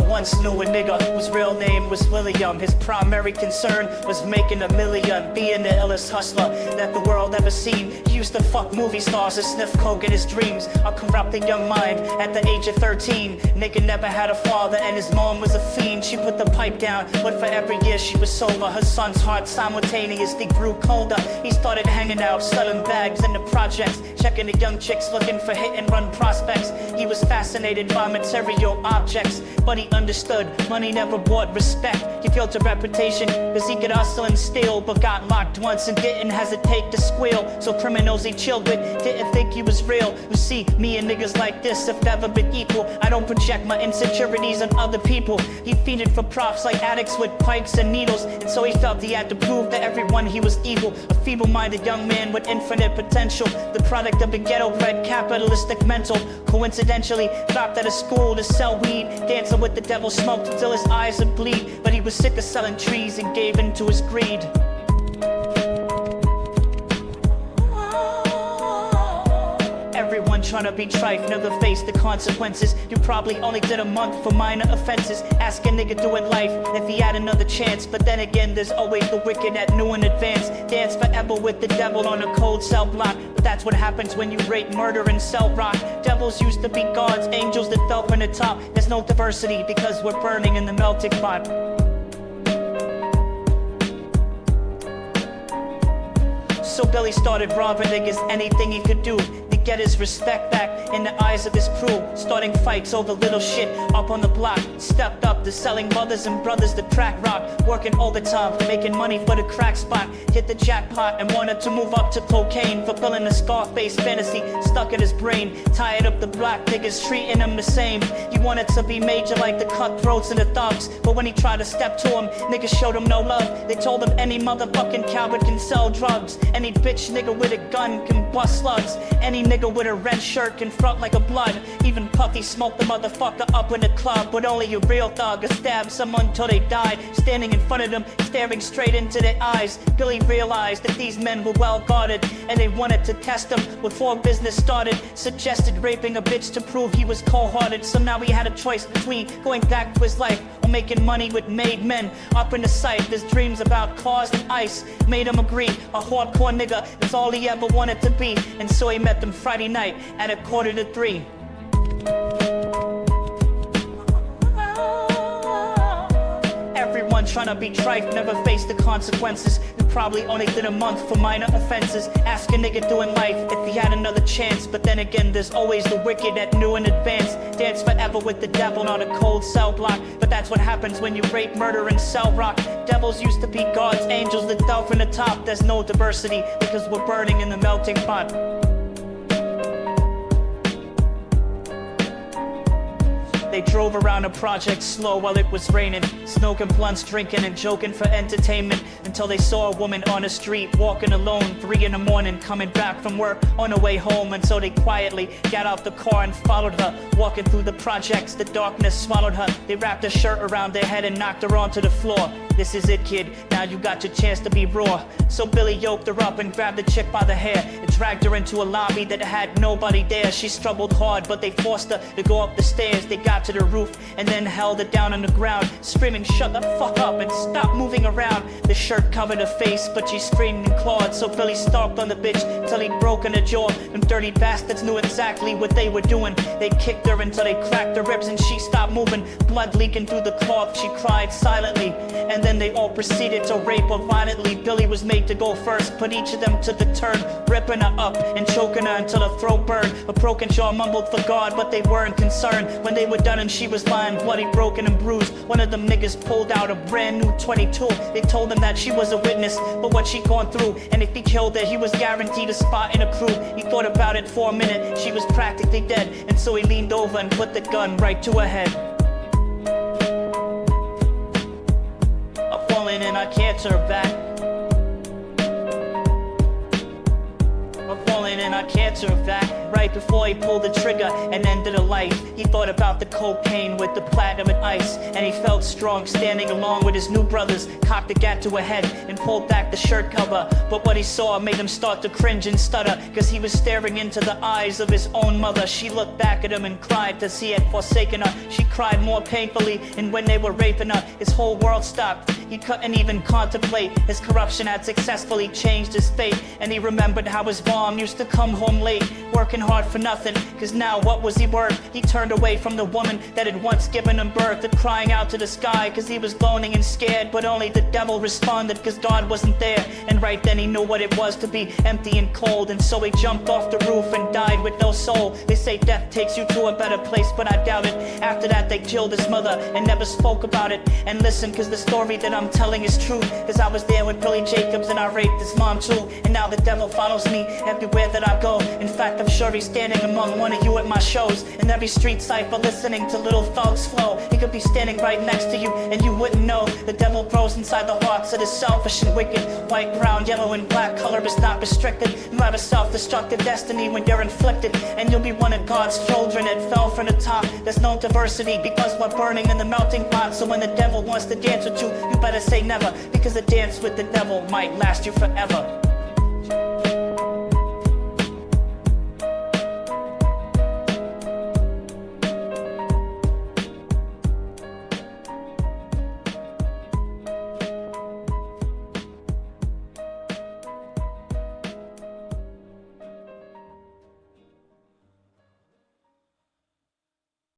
once knew a nigga whose real name was William. His primary concern was making a million, being the illest hustler that the world ever seen. He used to fuck movie stars and sniff coke in his dreams. A corrupted young mind at the age of 13. Nigga never had a father and his mom was a fiend. She put the pipe down, but for every year she was sober, her son's heart simultaneously grew colder. He started hanging out, selling bags in the projects, checking the young chicks looking for hit and run prospects. He was fascinated by material objects, but he understood money never bought respect. He built a reputation cause he could hustle and steal, but got locked once and didn't hesitate to squeal. So criminals he chilled with didn't think he was real. You see, me and niggas like this have never been equal. I don't project my insecurities on other people. He feeded for props like addicts with pipes and needles, and so he felt he had to prove to everyone he was evil. A feeble-minded young man with infinite potential, the product of a ghetto-bred capitalistic mental. Coincidentally, dropped out of school to sell weed, dancing with the devil, smoked until his eyes would bleed. But he was sick of selling trees and gave in to his greed. Everyone trying to be trite, never face the consequences. You probably only did a month for minor offenses. Ask a nigga doing life if he had another chance. But then again, there's always the wicked that knew in advance. Dance forever with the devil on a cold cell block. But that's what happens when you rape, murder, and sell rock. Devils used to be gods, angels that fell from the top. There's no diversity because we're burning in the melting pot. So Billy started robbing niggas, anything he could do to get his respect back in the eyes of his crew. Starting fights over little shit up on the block. Stepped up to selling mothers and brothers the crack rock. Working overtime, making money for the crack spot. Hit the jackpot and wanted to move up to cocaine, fulfilling a Scarface fantasy stuck in his brain. Tired of the black niggas treating him the same. He wanted to be major like the cutthroats and the thugs, but when he tried to step to him, niggas showed him no love. They told him any motherfucking coward can sell drugs. Any bitch nigga with a gun can bust slugs. Any nigga with a red shirt can front like a blood. Even Puffy smoked the motherfucker up in the club. But only a real thug could stab someone till they died. Standing in front of them, staring straight into their eyes, Billy realized that these men were well guarded, and they wanted to test him before business started. Suggested raping a bitch to prove he was cold-hearted. So now he had a choice between going back to his life or making money with made men. Up in the sight, his dreams about cars and ice made him agree. A hardcore nigga is all he ever wanted to be. And so he met them Friday night at 2:45. Everyone trying to be trite, never face the consequences. You probably only did a month for minor offenses. Ask a nigga doing life if he had another chance. But then again, there's always the wicked that knew in advance. Dance forever with the devil on a cold cell block. But that's what happens when you rape, murder, and sell rock. Devils used to be gods, angels that fell from the top. There's no diversity because we're burning in the melting pot. They drove around the project slow while it was raining, smoking blunts, drinking and joking for entertainment, until they saw a woman on the street walking alone, 3 in the morning, coming back from work on her way home. And so they quietly got out the car and followed her. Walking through the projects, the darkness swallowed her. They wrapped her shirt around their head and knocked her onto the floor. This is it, kid, now you got your chance to be raw. So Billy yoked her up and grabbed the chick by the hair and dragged her into a lobby that had nobody there. She struggled hard, but they forced her to go up the stairs. They got to the roof and then held her down on the ground, screaming, "Shut the fuck up and stop moving around." The shirt covered her face, but she screamed and clawed. So Billy stomped on the bitch till he broke in her jaw. Them dirty bastards knew exactly what they were doing. They kicked her until they cracked her ribs and she stopped moving, blood leaking through the cloth. She cried silently, and then they all proceeded to rape her violently. Billy was made to go first, put each of them to the turn, ripping her up and choking her until her throat burned. A broken jaw mumbled for God, but they weren't concerned. When they were done and she was lying bloody, broken and bruised, one of them niggas pulled out a brand new 22. They told him that she was a witness for what she'd gone through, and if he killed her, he was guaranteed a spot in a crew. He thought about it for a minute, she was practically dead, and so he leaned over and put the gun right to her head. I'm falling and I can't turn back. I'm falling and I got cancer, in fact. Right before he pulled the trigger and ended a life, he thought about the cocaine with the platinum and ice, and he felt strong standing along with his new brothers, cocked the gat to her head and pulled back the shirt cover. But what he saw made him start to cringe and stutter, cause he was staring into the eyes of his own mother. She looked back at him and cried cause he had forsaken her. She cried more painfully, and when they were raping her, his whole world stopped. He couldn't even contemplate. His corruption had successfully changed his fate, and he remembered how his mom used to come home late, working hard for nothing, cause now what was he worth? He turned away from the woman that had once given him birth, and crying out to the sky cause he was groaning and scared, but only the devil responded cause God wasn't there. And right then he knew what it was to be empty and cold, and so he jumped off the roof and died with no soul. They say death takes you to a better place, but I doubt it. After that they killed his mother and never spoke about it. And listen, cause the story that I'm telling is true, cause I was there with Billy Jacobs and I raped his mom too. And now the devil follows me everywhere that I go. In fact, I'm sure he's standing among one of you at my shows. In every street cipher listening to little thugs flow. He could be standing right next to you and you wouldn't know. The devil grows inside the hearts of the selfish and wicked. White, brown, yellow and black color is not restricted. You have a self-destructive destiny when you're inflicted, and you'll be one of God's children that fell from the top. There's no diversity because we're burning in the melting pot. So when the devil wants to dance with you, you better say never, because a dance with the devil might last you forever.